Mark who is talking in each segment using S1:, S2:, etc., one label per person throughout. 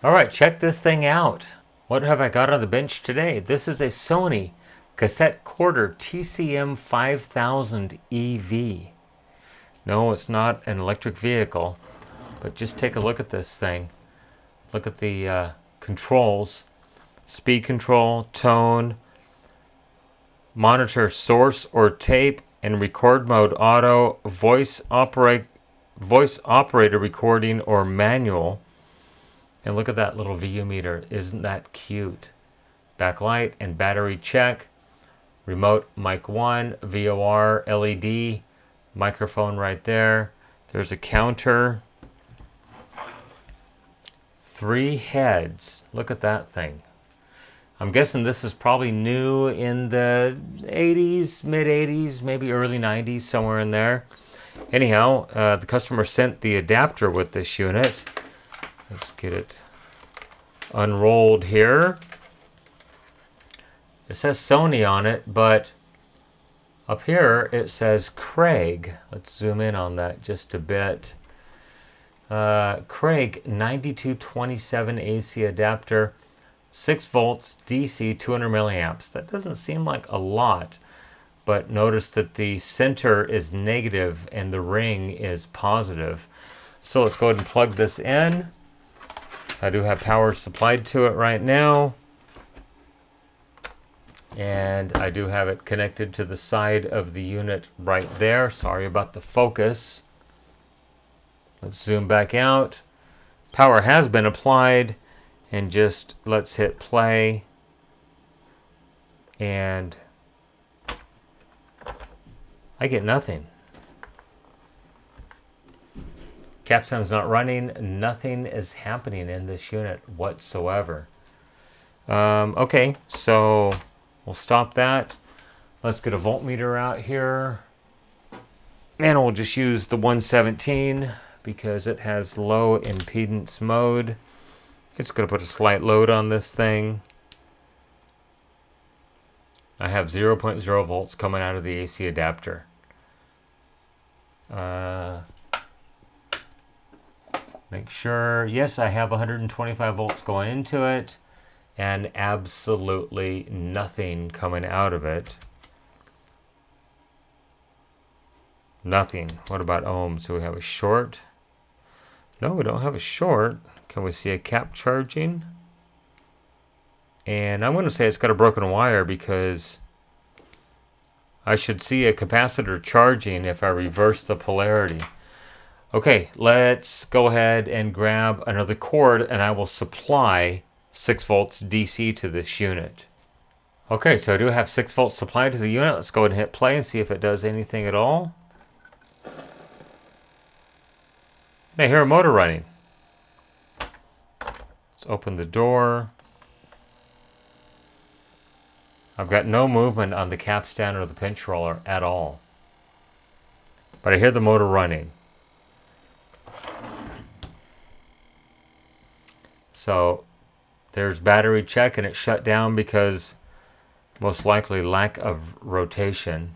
S1: All right, check this thing out. What have I got on the bench today? This is a Sony cassette recorder TCM-5000EV. No, it's not an electric vehicle, but just take a look at this thing. Look at the controls. Speed control, tone, monitor source or tape, and record mode auto, voice operator recording or manual. And look at that little VU meter. Isn't that cute? Backlight and battery check. Remote mic 1, VOR, LED, microphone right there. There's a counter. 3 heads. Look at that thing. I'm guessing this is probably new in the 80s, mid 80s, maybe early 90s, somewhere in there. Anyhow, the customer sent the adapter with this unit. Let's get it unrolled here. It says Sony on it, but up here it says Craig. Let's zoom in on that just a bit. Craig 9227 AC adapter, 6 volts DC, 200 milliamps. That doesn't seem like a lot, but notice that the center is negative and the ring is positive. So let's go ahead and plug this in. I do have power supplied to it right now, and I do have it connected to the side of the unit right there. Sorry about the focus. Let's zoom back out. Power has been applied, and just let's hit play, and I get nothing. Capston's not running. Nothing is happening in this unit whatsoever. Okay, so we'll stop that. Let's get a voltmeter out here, and we'll just use the 117 because it has low impedance mode. It's going to put a slight load on this thing. I have 0.0 volts coming out of the AC adapter. Make sure, yes, I have 125 volts going into it and absolutely nothing coming out of it. Nothing. What about ohms? Do we have a short? No, we don't have a short. Can we see a cap charging? And I'm going to say it's got a broken wire because I should see a capacitor charging if I reverse the polarity. Okay, let's go ahead and grab another cord, and I will supply 6 volts DC to this unit. Okay, so I do have 6 volts supplied to the unit. Let's go ahead and hit play and see if it does anything at all. I hear a motor running. Let's open the door. I've got no movement on the capstan or the pinch roller at all, but I hear the motor running. So there's battery check, and it shut down because most likely lack of rotation.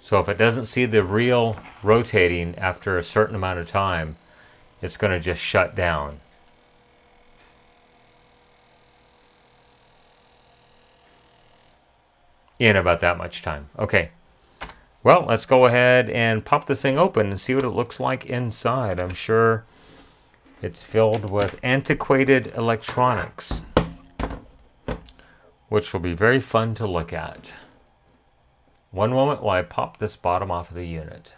S1: So if it doesn't see the reel rotating after a certain amount of time, it's going to just shut down. In about that much time. Okay. Well, let's go ahead and pop this thing open and see what it looks like inside. I'm sure it's filled with antiquated electronics, which will be very fun to look at. One moment while I pop this bottom off of the unit.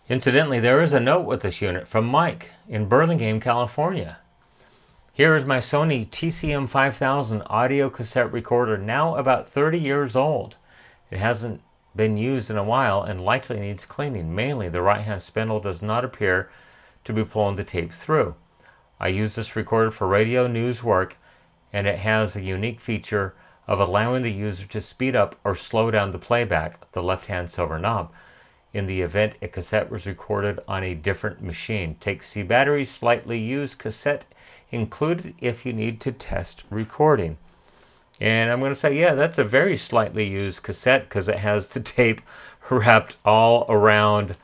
S1: Incidentally, there is a note with this unit from Mike in Burlingame, California. Here is my Sony TCM-5000 audio cassette recorder, now about 30 years old. It hasn't been used in a while and likely needs cleaning. Mainly, the right-hand spindle does not appear to be pulling the tape through. I use this recorder for radio news work, and it has a unique feature of allowing the user to speed up or slow down the playback, the left-hand silver knob, in the event a cassette was recorded on a different machine. Take C batteries, slightly used cassette included if you need to test recording. And I'm going to say, yeah, that's a very slightly used cassette because it has the tape wrapped all around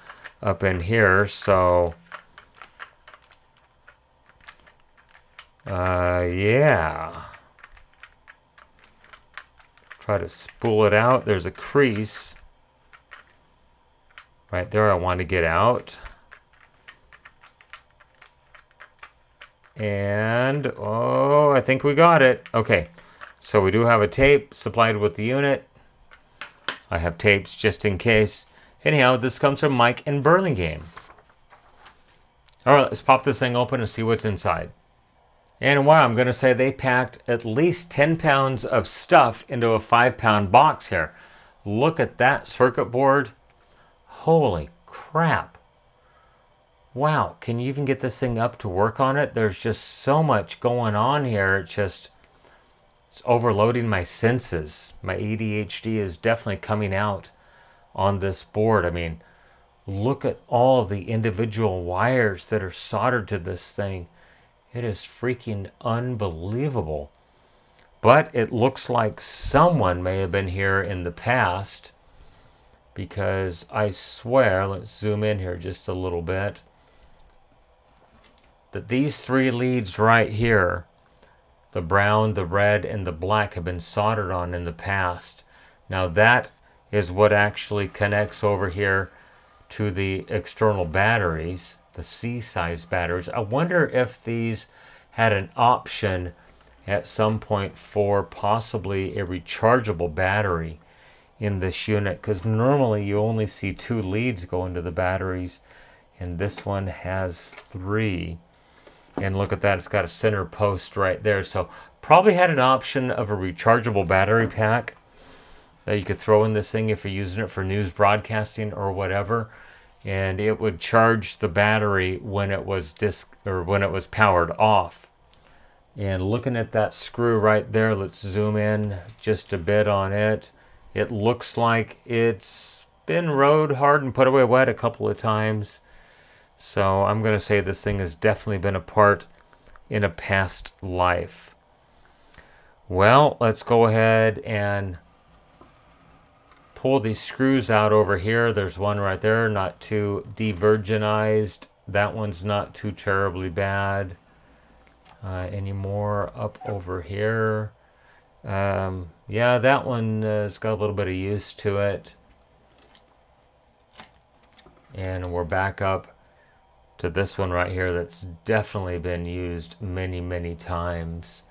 S1: up in here, so yeah. Try to spool it out. There's a crease right there I want to get out. And, oh, I think we got it. Okay, so we do have a tape supplied with the unit. I have tapes just in case. Anyhow, this comes from Mike in Burlingame. All right, let's pop this thing open and see what's inside. And wow, I'm going to say they packed at least 10 pounds of stuff into a 5-pound box here. Look at that circuit board. Holy crap. Wow, can you even get this thing up to work on it? There's just so much going on here. It's overloading my senses. My ADHD is definitely coming out on this board. I mean, look at all of the individual wires that are soldered to this thing. It is freaking unbelievable. But it looks like someone may have been here in the past, because I swear, let's zoom in here just a little bit, that these 3 leads right here, the brown, the red, and the black, have been soldered on in the past. Now that is what actually connects over here to the external batteries, the C-size batteries. I wonder if these had an option at some point for possibly a rechargeable battery in this unit, because normally you only see 2 leads go into the batteries, and this one has 3. And look at that, it's got a center post right there. So probably had an option of a rechargeable battery pack that you could throw in this thing if you're using it for news broadcasting or whatever. And it would charge the battery when it was powered off. And looking at that screw right there, let's zoom in just a bit on it. It looks like it's been rode hard and put away wet a couple of times. So I'm going to say this thing has definitely been a part in a past life. Well, let's go ahead and pull these screws out over here. There's one right there, not too de-virginized. That one's not too terribly bad. Any more up over here? Yeah, that one has got a little bit of use to it. And we're back up to this one right here that's definitely been used many, many times.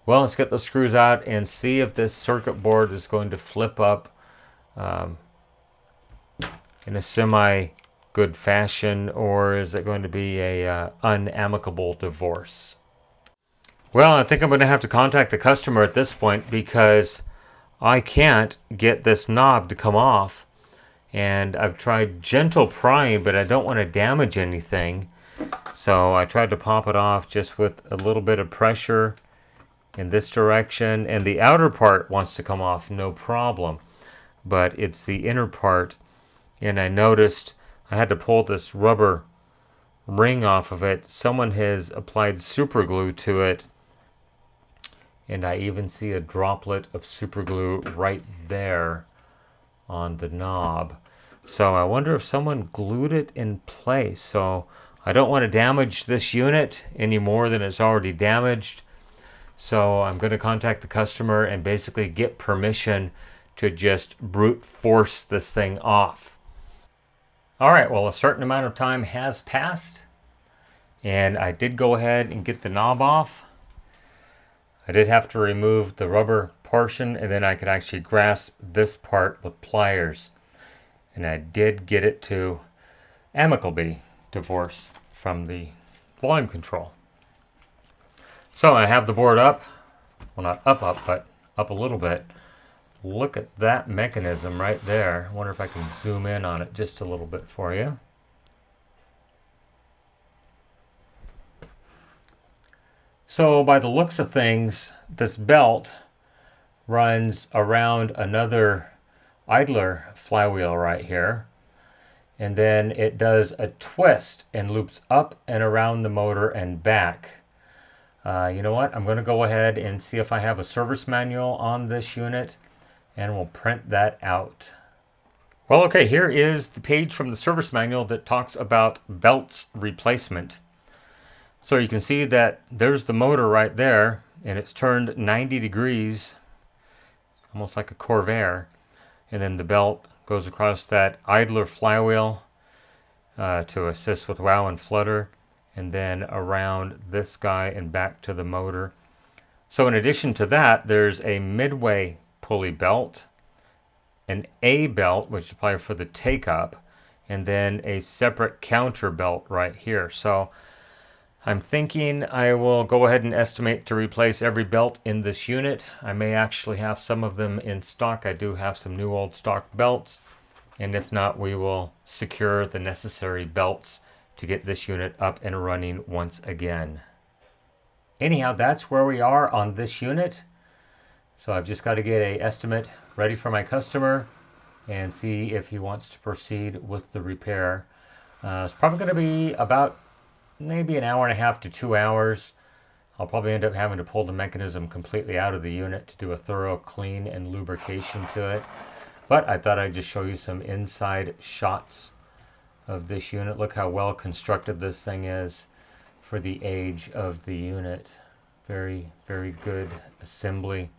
S1: Well, let's get the screws out and see if this circuit board is going to flip up in a semi-good fashion, or is it going to be a unamicable divorce? Well, I think I'm going to have to contact the customer at this point, because I can't get this knob to come off. And I've tried gentle prying, but I don't want to damage anything. So I tried to pop it off just with a little bit of pressure in this direction. And the outer part wants to come off, no problem. But it's the inner part. And I noticed I had to pull this rubber ring off of it. Someone has applied super glue to it. And I even see a droplet of super glue right there on the knob. So I wonder if someone glued it in place. So I don't want to damage this unit any more than it's already damaged. So I'm going to contact the customer and basically get permission to just brute force this thing off. All right, well, a certain amount of time has passed, and I did go ahead and get the knob off. I did have to remove the rubber portion, and then I could actually grasp this part with pliers. And I did get it to amicably divorce from the volume control. So I have the board up. Well, not up, but up a little bit. Look at that mechanism right there. I wonder if I can zoom in on it just a little bit for you. So by the looks of things, this belt runs around another idler flywheel right here, and then it does a twist and loops up and around the motor and back. You know what, I'm going to go ahead and see if I have a service manual on this unit, and we'll print that out. Well, okay, here is the page from the service manual that talks about belts replacement. So you can see that there's the motor right there, and it's turned 90 degrees, almost like a Corvair. And then the belt goes across that idler flywheel to assist with wow and flutter, and then around this guy and back to the motor. So in addition to that, there's a midway pulley belt, an A belt, which is probably for the take-up, and then a separate counter belt right here. So I'm thinking I will go ahead and estimate to replace every belt in this unit. I may actually have some of them in stock. I do have some new old stock belts, and if not, we will secure the necessary belts to get this unit up and running once again. Anyhow, that's where we are on this unit. So I've just got to get an estimate ready for my customer and see if he wants to proceed with the repair. It's probably going to be about maybe an hour and a half to 2 hours. I'll probably end up having to pull the mechanism completely out of the unit to do a thorough clean and lubrication to it. But I thought I'd just show you some inside shots of this unit. Look how well constructed this thing is for the age of the unit. Very, very good assembly.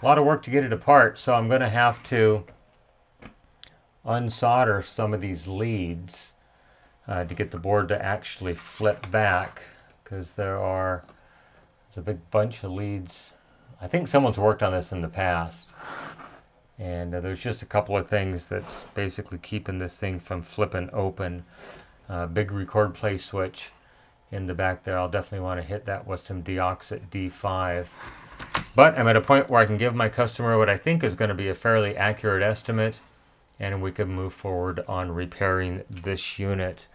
S1: A lot of work to get it apart, so I'm going to have to unsolder some of these leads to get the board to actually flip back, because there's a big bunch of leads. I think someone's worked on this in the past, and there's just a couple of things that's basically keeping this thing from flipping open. Big record play switch in the back there. I'll definitely want to hit that with some Diagnostic D5. But I'm at a point where I can give my customer what I think is going to be a fairly accurate estimate, and we can move forward on repairing this unit,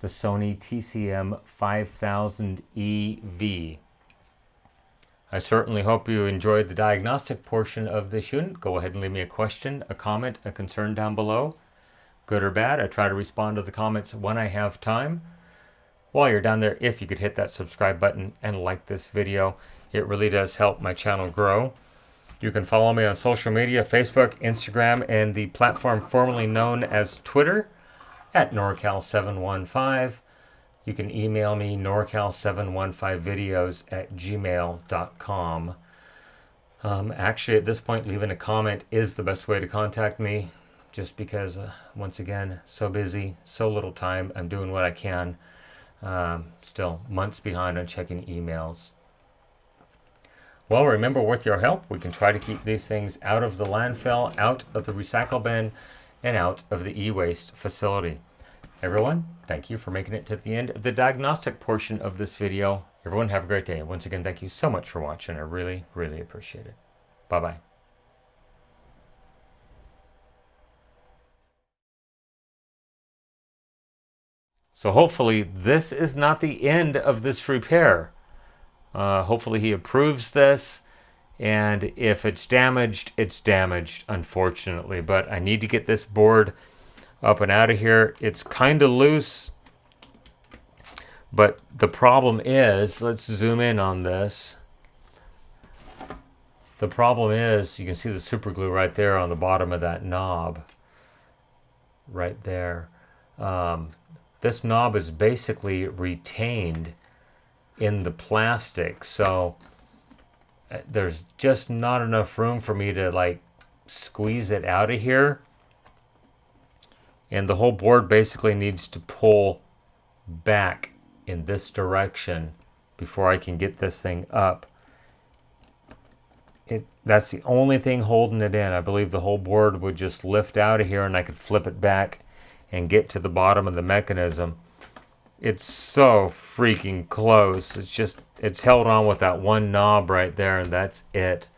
S1: the Sony TCM-5000EV. I certainly hope you enjoyed the diagnostic portion of this unit. Go ahead and leave me a question, a comment, a concern down below. Good or bad, I try to respond to the comments when I have time. While you're down there, if you could hit that subscribe button and like this video, it really does help my channel grow. You can follow me on social media, Facebook, Instagram, and the platform formerly known as Twitter at NorCal715. You can email me norcal715videos@gmail.com. Actually, at this point, leaving a comment is the best way to contact me, just because, once again, so busy, so little time. I'm doing what I can. Still months behind on checking emails. Well, remember, with your help, we can try to keep these things out of the landfill, out of the recycle bin, and out of the e-waste facility. Everyone, thank you for making it to the end of the diagnostic portion of this video. Everyone, have a great day. Once again, thank you so much for watching. I really, really appreciate it. Bye-bye. So hopefully this is not the end of this repair. Hopefully he approves this, and if it's damaged, unfortunately. But I need to get this board up and out of here. It's kind of loose, but the problem is, let's zoom in on this. The problem is, you can see the super glue right there on the bottom of that knob. Right there. This knob is basically retained in the plastic, so there's just not enough room for me to like squeeze it out of here, and the whole board basically needs to pull back in this direction before I can get this thing up. That's the only thing holding it in. I believe the whole board would just lift out of here and I could flip it back and get to the bottom of the mechanism. It's so freaking close. It's held on with that one knob right there, and that's it.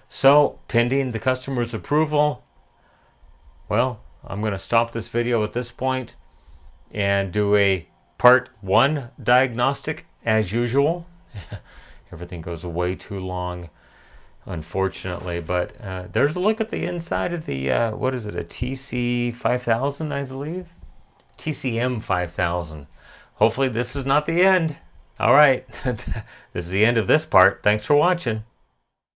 S1: So, pending the customer's approval, well, I'm going to stop this video at this point and do a part 1 diagnostic as usual. Everything goes way too long, unfortunately, but there's a look at the inside of the, what is it, a TC-5000, I believe? TCM-5000. Hopefully this is not the end. All right, this is the end of this part. Thanks for watching.